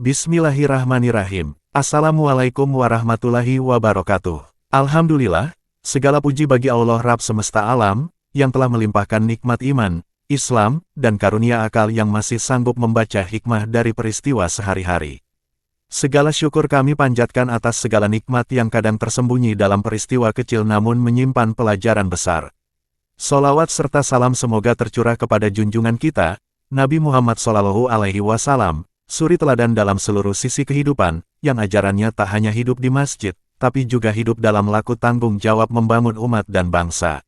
Bismillahirrahmanirrahim. Assalamualaikum warahmatullahi wabarakatuh. Alhamdulillah, segala puji bagi Allah Rabb semesta alam, yang telah melimpahkan nikmat iman, Islam, dan karunia akal yang masih sanggup membaca hikmah dari peristiwa sehari-hari. Segala syukur kami panjatkan atas segala nikmat yang kadang tersembunyi dalam peristiwa kecil namun menyimpan pelajaran besar. Sholawat serta salam semoga tercurah kepada junjungan kita, Nabi Muhammad SAW, suri teladan dalam seluruh sisi kehidupan, yang ajarannya tak hanya hidup di masjid, tapi juga hidup dalam laku tanggung jawab membangun umat dan bangsa.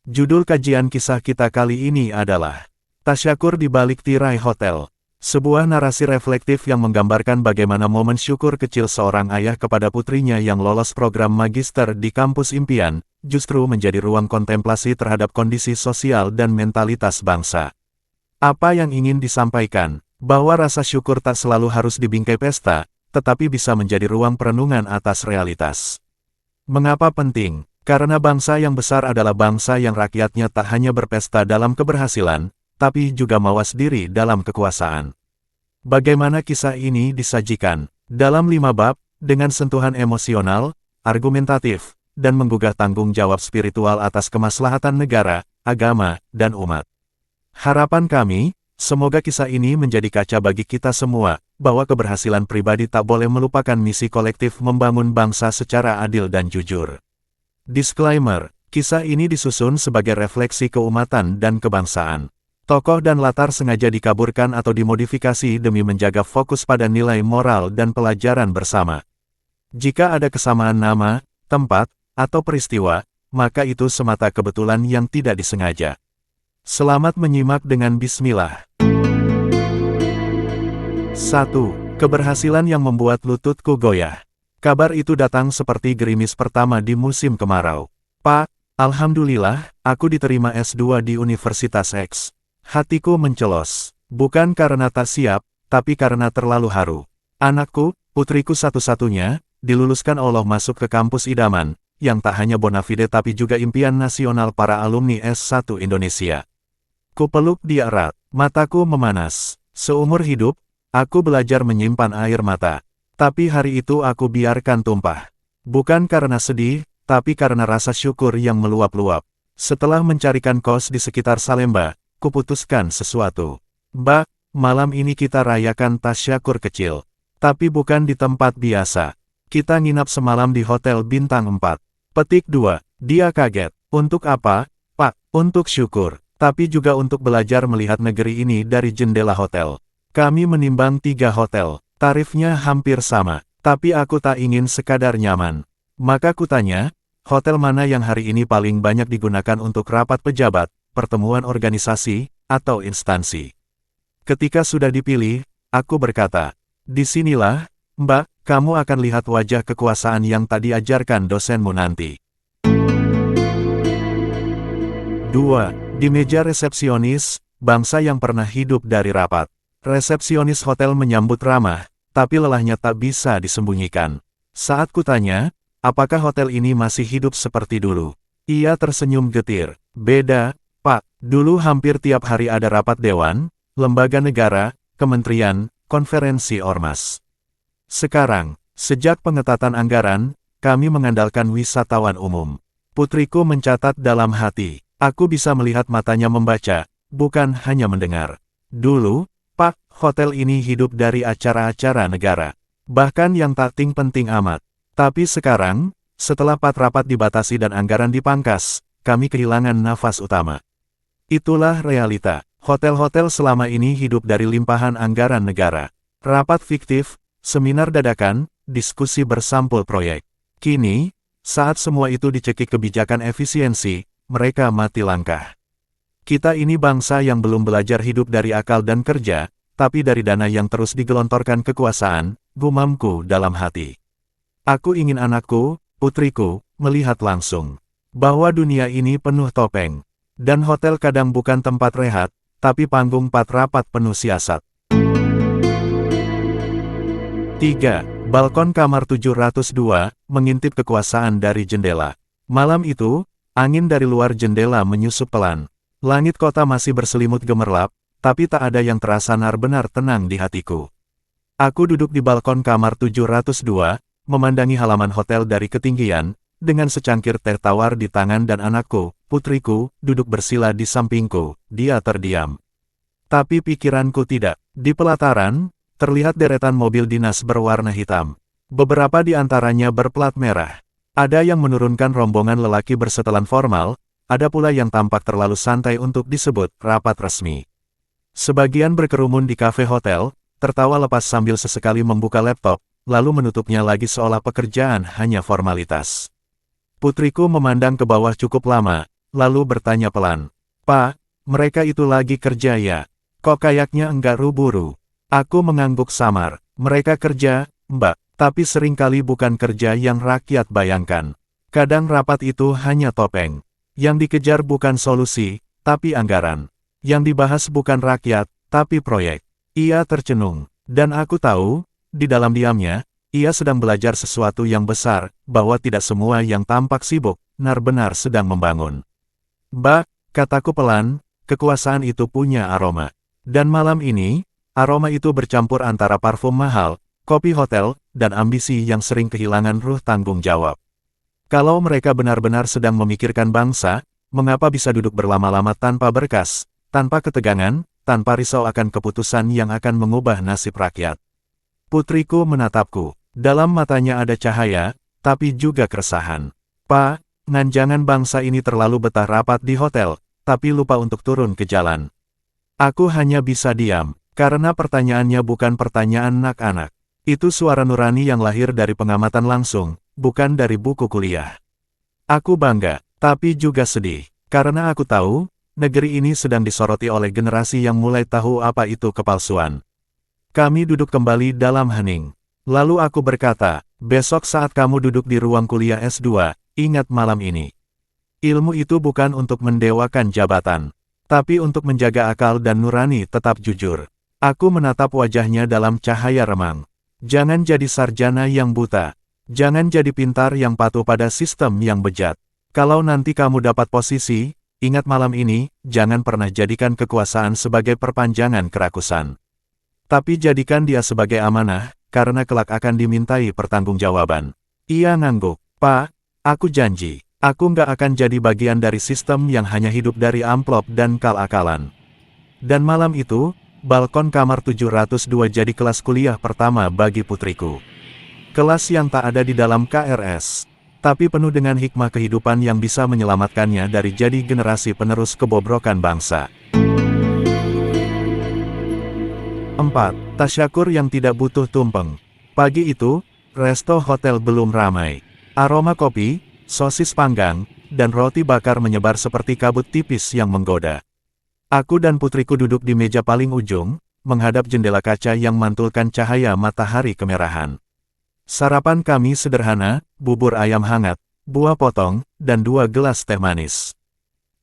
Judul kajian kisah kita kali ini adalah Tasyakur di Balik Tirai Hotel. Sebuah narasi reflektif yang menggambarkan bagaimana momen syukur kecil seorang ayah kepada putrinya yang lolos program magister di kampus impian, justru menjadi ruang kontemplasi terhadap kondisi sosial dan mentalitas bangsa. Apa yang ingin disampaikan? Bahwa rasa syukur tak selalu harus dibingkai pesta, tetapi bisa menjadi ruang perenungan atas realitas. Mengapa penting? Karena bangsa yang besar adalah bangsa yang rakyatnya tak hanya berpesta dalam keberhasilan, tapi juga mawas diri dalam kekuasaan. Bagaimana kisah ini disajikan? Dalam 5 bab, dengan sentuhan emosional, argumentatif, dan menggugah tanggung jawab spiritual atas kemaslahatan negara, agama, dan umat. Harapan kami, semoga kisah ini menjadi kaca bagi kita semua, bahwa keberhasilan pribadi tak boleh melupakan misi kolektif membangun bangsa secara adil dan jujur. Disclaimer, kisah ini disusun sebagai refleksi keumatan dan kebangsaan. Tokoh dan latar sengaja dikaburkan atau dimodifikasi demi menjaga fokus pada nilai moral dan pelajaran bersama. Jika ada kesamaan nama, tempat, atau peristiwa, maka itu semata kebetulan yang tidak disengaja. Selamat menyimak dengan bismillah. 1. Keberhasilan yang membuat lututku goyah. Kabar itu datang seperti gerimis pertama di musim kemarau. Pak, alhamdulillah, aku diterima S2 di Universitas X. Hatiku mencelos. Bukan karena tak siap, tapi karena terlalu haru. Anakku, putriku satu-satunya, diluluskan Allah masuk ke kampus idaman, yang tak hanya bona fide tapi juga impian nasional para alumni S1 Indonesia. Kupeluk dia erat, mataku memanas. Seumur hidup, aku belajar menyimpan air mata. Tapi hari itu aku biarkan tumpah. Bukan karena sedih, tapi karena rasa syukur yang meluap-luap. Setelah mencarikan kos di sekitar Salemba, kuputuskan sesuatu. Mbak, malam ini kita rayakan tasyakur kecil. Tapi bukan di tempat biasa. Kita nginap semalam di Hotel Bintang 4. Petik 2. Dia kaget. Untuk apa, Pak? Untuk syukur. Tapi juga untuk belajar melihat negeri ini dari jendela hotel. Kami menimbang 3 hotel. Tarifnya hampir sama, tapi aku tak ingin sekadar nyaman. Maka kutanya, hotel mana yang hari ini paling banyak digunakan untuk rapat pejabat, pertemuan organisasi, atau instansi. Ketika sudah dipilih, aku berkata, disinilah, Mbak, kamu akan lihat wajah kekuasaan yang tak diajarkan dosenmu nanti. 2. Di meja resepsionis, bangsa yang pernah hidup dari rapat. Resepsionis hotel menyambut ramah, tapi lelahnya tak bisa disembunyikan. Saat kutanya, apakah hotel ini masih hidup seperti dulu? Ia tersenyum getir. Beda, Pak. Dulu hampir tiap hari ada rapat dewan, lembaga negara, kementerian, konferensi ormas. Sekarang, sejak pengetatan anggaran, kami mengandalkan wisatawan umum. Putriku mencatat dalam hati. Aku bisa melihat matanya membaca, bukan hanya mendengar. Dulu, Pak, hotel ini hidup dari acara-acara negara. Bahkan yang tak penting amat. Tapi sekarang, setelah 4 rapat dibatasi dan anggaran dipangkas, kami kehilangan nafas utama. Itulah realita. Hotel-hotel selama ini hidup dari limpahan anggaran negara. Rapat fiktif, seminar dadakan, diskusi bersampul proyek. Kini, saat semua itu dicekik kebijakan efisiensi, mereka mati langkah. Kita ini bangsa yang belum belajar hidup dari akal dan kerja, tapi dari dana yang terus digelontorkan kekuasaan, gumamku dalam hati. Aku ingin anakku, putriku, melihat langsung bahwa dunia ini penuh topeng. Dan hotel kadang bukan tempat rehat, tapi panggung 4 rapat penuh siasat. 3. Balkon kamar 702, mengintip kekuasaan dari jendela. Malam itu, angin dari luar jendela menyusup pelan. Langit kota masih berselimut gemerlap, tapi tak ada yang terasa benar-benar tenang di hatiku. Aku duduk di balkon kamar 702, memandangi halaman hotel dari ketinggian, dengan secangkir teh tawar di tangan dan anakku, putriku, duduk bersila di sampingku. Dia terdiam. Tapi pikiranku tidak. Di pelataran, terlihat deretan mobil dinas berwarna hitam. Beberapa di antaranya berplat merah. Ada yang menurunkan rombongan lelaki bersetelan formal, ada pula yang tampak terlalu santai untuk disebut rapat resmi. Sebagian berkerumun di kafe hotel, tertawa lepas sambil sesekali membuka laptop, lalu menutupnya lagi seolah pekerjaan hanya formalitas. Putriku memandang ke bawah cukup lama, lalu bertanya pelan, "Pak, mereka itu lagi kerja ya? Kok kayaknya enggak buru-buru?" Aku mengangguk samar. "Mereka kerja, Mbak. Tapi seringkali bukan kerja yang rakyat bayangkan. Kadang rapat itu hanya topeng. Yang dikejar bukan solusi, tapi anggaran. Yang dibahas bukan rakyat, tapi proyek." Ia tercenung. Dan aku tahu, di dalam diamnya, ia sedang belajar sesuatu yang besar, bahwa tidak semua yang tampak sibuk, benar-benar sedang membangun. "Mbak," kataku pelan, "kekuasaan itu punya aroma. Dan malam ini, aroma itu bercampur antara parfum mahal, kopi hotel, dan ambisi yang sering kehilangan ruh tanggung jawab. Kalau mereka benar-benar sedang memikirkan bangsa, mengapa bisa duduk berlama-lama tanpa berkas, tanpa ketegangan, tanpa risau akan keputusan yang akan mengubah nasib rakyat?" Putriku menatapku. Dalam matanya ada cahaya, tapi juga keresahan. "Pak, jangan bangsa ini terlalu betah rapat di hotel, tapi lupa untuk turun ke jalan." Aku hanya bisa diam, karena pertanyaannya bukan pertanyaan anak-anak. Itu suara nurani yang lahir dari pengamatan langsung, bukan dari buku kuliah. Aku bangga, tapi juga sedih, karena aku tahu, negeri ini sedang disoroti oleh generasi yang mulai tahu apa itu kepalsuan. Kami duduk kembali dalam hening. Lalu aku berkata, "Besok saat kamu duduk di ruang kuliah S2, ingat malam ini. Ilmu itu bukan untuk mendewakan jabatan, tapi untuk menjaga akal dan nurani tetap jujur." Aku menatap wajahnya dalam cahaya remang. "Jangan jadi sarjana yang buta. Jangan jadi pintar yang patuh pada sistem yang bejat. Kalau nanti kamu dapat posisi, ingat malam ini, jangan pernah jadikan kekuasaan sebagai perpanjangan kerakusan. Tapi jadikan dia sebagai amanah, karena kelak akan dimintai pertanggungjawaban." Ia ngangguk. "Pak, aku janji, aku nggak akan jadi bagian dari sistem yang hanya hidup dari amplop dan kal-akalan." Dan malam itu, balkon kamar 702 jadi kelas kuliah pertama bagi putriku. Kelas yang tak ada di dalam KRS, tapi penuh dengan hikmah kehidupan yang bisa menyelamatkannya dari jadi generasi penerus kebobrokan bangsa. 4. Tasyakur yang tidak butuh tumpeng. Pagi itu, resto hotel belum ramai. Aroma kopi, sosis panggang, dan roti bakar menyebar seperti kabut tipis yang menggoda. Aku dan putriku duduk di meja paling ujung, menghadap jendela kaca yang mantulkan cahaya matahari kemerahan. Sarapan kami sederhana, bubur ayam hangat, buah potong, dan 2 gelas teh manis.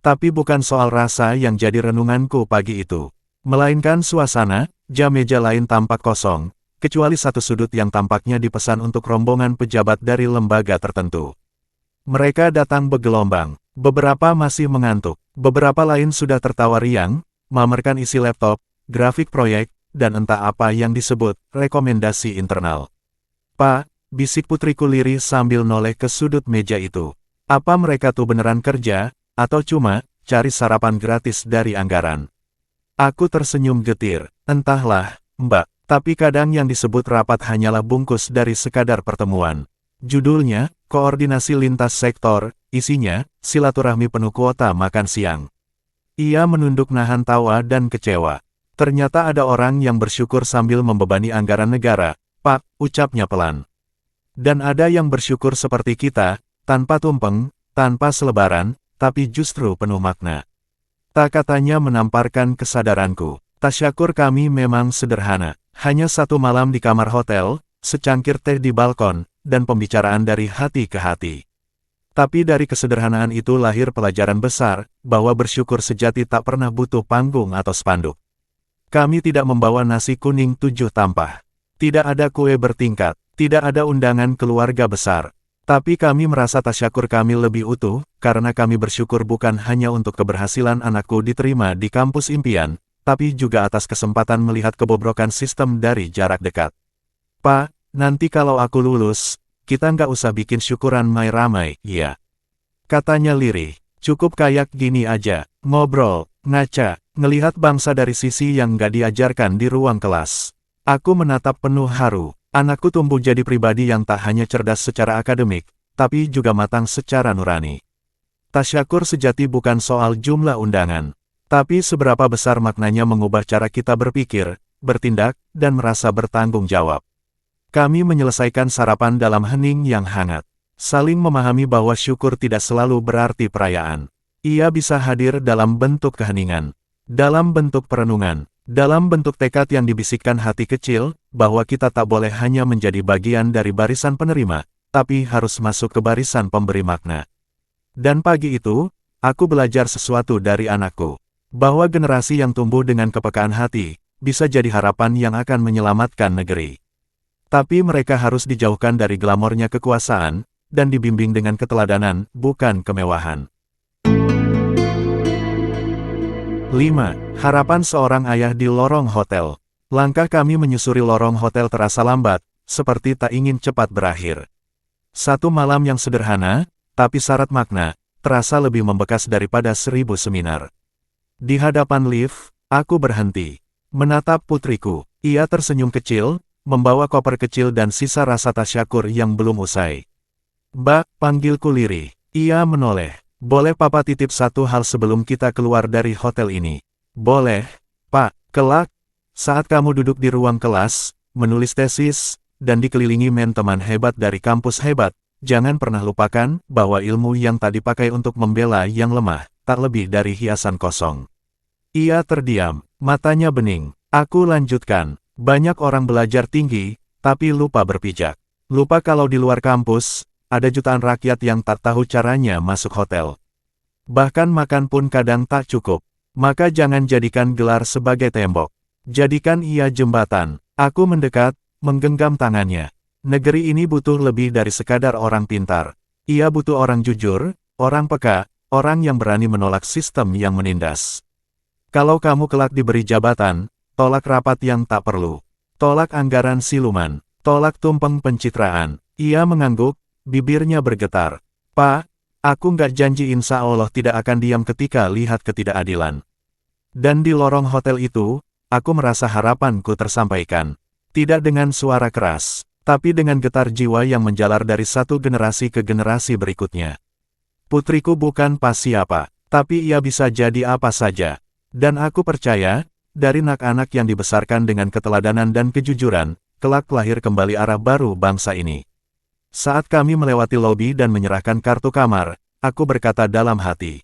Tapi bukan soal rasa yang jadi renunganku pagi itu, melainkan suasana. Meja lain tampak kosong, kecuali satu sudut yang tampaknya dipesan untuk rombongan pejabat dari lembaga tertentu. Mereka datang bergelombang, beberapa masih mengantuk, beberapa lain sudah tertawa riang, memamerkan isi laptop, grafik proyek, dan entah apa yang disebut rekomendasi internal. "Pak," bisik putriku lirih sambil noleh ke sudut meja itu. "Apa mereka tuh beneran kerja, atau cuma cari sarapan gratis dari anggaran?" Aku tersenyum getir. "Entahlah, Mbak, tapi kadang yang disebut rapat hanyalah bungkus dari sekadar pertemuan. Judulnya, koordinasi lintas sektor, isinya, silaturahmi penuh kuota makan siang." Ia menunduk nahan tawa dan kecewa. "Ternyata ada orang yang bersyukur sambil membebani anggaran negara, Pak," ucapnya pelan. "Dan ada yang bersyukur seperti kita, tanpa tumpeng, tanpa selebaran, tapi justru penuh makna." Katanya menamparkan kesadaranku. Tasyakur kami memang sederhana. Hanya satu malam di kamar hotel, secangkir teh di balkon, dan pembicaraan dari hati ke hati. Tapi dari kesederhanaan itu lahir pelajaran besar, bahwa bersyukur sejati tak pernah butuh panggung atau spanduk. Kami tidak membawa nasi kuning 7 tampah. Tidak ada kue bertingkat, tidak ada undangan keluarga besar. Tapi kami merasa tasyakur kami lebih utuh, karena kami bersyukur bukan hanya untuk keberhasilan anakku diterima di kampus impian, tapi juga atas kesempatan melihat kebobrokan sistem dari jarak dekat. Pak, nanti kalau aku lulus, kita nggak usah bikin syukuran ramai-ramai, ya. Katanya lirih. Cukup kayak gini aja, ngobrol, ngaca, ngelihat bangsa dari sisi yang nggak diajarkan di ruang kelas. Aku menatap penuh haru. Anakku tumbuh jadi pribadi yang tak hanya cerdas secara akademik, tapi juga matang secara nurani. Tasyakur sejati bukan soal jumlah undangan, tapi seberapa besar maknanya mengubah cara kita berpikir, bertindak, dan merasa bertanggung jawab. Kami menyelesaikan sarapan dalam hening yang hangat. Saling memahami bahwa syukur tidak selalu berarti perayaan. Ia bisa hadir dalam bentuk keheningan, dalam bentuk perenungan, dalam bentuk tekad yang dibisikkan hati kecil, bahwa kita tak boleh hanya menjadi bagian dari barisan penerima, tapi harus masuk ke barisan pemberi makna. Dan pagi itu, aku belajar sesuatu dari anakku, bahwa generasi yang tumbuh dengan kepekaan hati, bisa jadi harapan yang akan menyelamatkan negeri. Tapi mereka harus dijauhkan dari glamornya kekuasaan, dan dibimbing dengan keteladanan, bukan kemewahan. 5. Harapan seorang ayah di lorong hotel. Langkah kami menyusuri lorong hotel terasa lambat, seperti tak ingin cepat berakhir. Satu malam yang sederhana, tapi syarat makna, terasa lebih membekas daripada 1000 seminar. Di hadapan lift, aku berhenti. Menatap putriku. Ia tersenyum kecil, membawa koper kecil dan sisa rasa tasyakur yang belum usai. Mbak, panggilku lirih. Ia menoleh. Boleh papa titip satu hal sebelum kita keluar dari hotel ini? Boleh, Pak. Kelak, saat kamu duduk di ruang kelas, menulis tesis, dan dikelilingi teman hebat dari kampus hebat, jangan pernah lupakan bahwa ilmu yang tak dipakai untuk membela yang lemah, tak lebih dari hiasan kosong. Ia terdiam, matanya bening. Aku lanjutkan, banyak orang belajar tinggi, tapi lupa berpijak. Lupa kalau di luar kampus, ada jutaan rakyat yang tak tahu caranya masuk hotel. Bahkan makan pun kadang tak cukup. Maka jangan jadikan gelar sebagai tembok. Jadikan ia jembatan. Aku mendekat, menggenggam tangannya. Negeri ini butuh lebih dari sekadar orang pintar. Ia butuh orang jujur, orang peka, orang yang berani menolak sistem yang menindas. Kalau kamu kelak diberi jabatan, tolak rapat yang tak perlu. Tolak anggaran siluman. Tolak tumpeng pencitraan. Ia mengangguk. Bibirnya bergetar. Pak, aku nggak janji insya Allah tidak akan diam ketika lihat ketidakadilan. Dan di lorong hotel itu, aku merasa harapanku tersampaikan. Tidak dengan suara keras, tapi dengan getar jiwa yang menjalar dari satu generasi ke generasi berikutnya. Putriku bukan pas siapa, tapi ia bisa jadi apa saja. Dan aku percaya, dari anak-anak yang dibesarkan dengan keteladanan dan kejujuran, kelak lahir kembali arah baru bangsa ini. Saat kami melewati lobi dan menyerahkan kartu kamar, aku berkata dalam hati.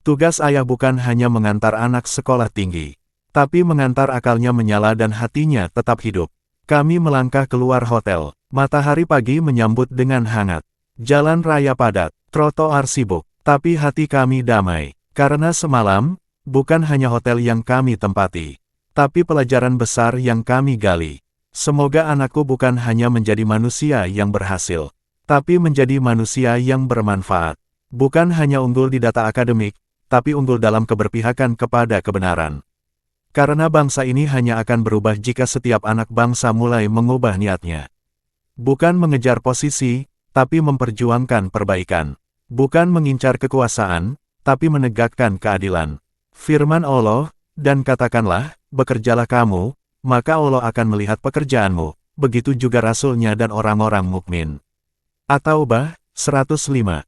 Tugas ayah bukan hanya mengantar anak sekolah tinggi, tapi mengantar akalnya menyala dan hatinya tetap hidup. Kami melangkah keluar hotel, matahari pagi menyambut dengan hangat. Jalan raya padat, trotoar sibuk, tapi hati kami damai. Karena semalam, bukan hanya hotel yang kami tempati, tapi pelajaran besar yang kami gali. Semoga anakku bukan hanya menjadi manusia yang berhasil, tapi menjadi manusia yang bermanfaat. Bukan hanya unggul di data akademik, tapi unggul dalam keberpihakan kepada kebenaran. Karena bangsa ini hanya akan berubah jika setiap anak bangsa mulai mengubah niatnya. Bukan mengejar posisi, tapi memperjuangkan perbaikan. Bukan mengincar kekuasaan, tapi menegakkan keadilan. Firman Allah, dan katakanlah, bekerjalah kamu, maka Allah akan melihat pekerjaanmu, begitu juga Rasul-Nya dan orang-orang mukmin. At-Taubah, 105.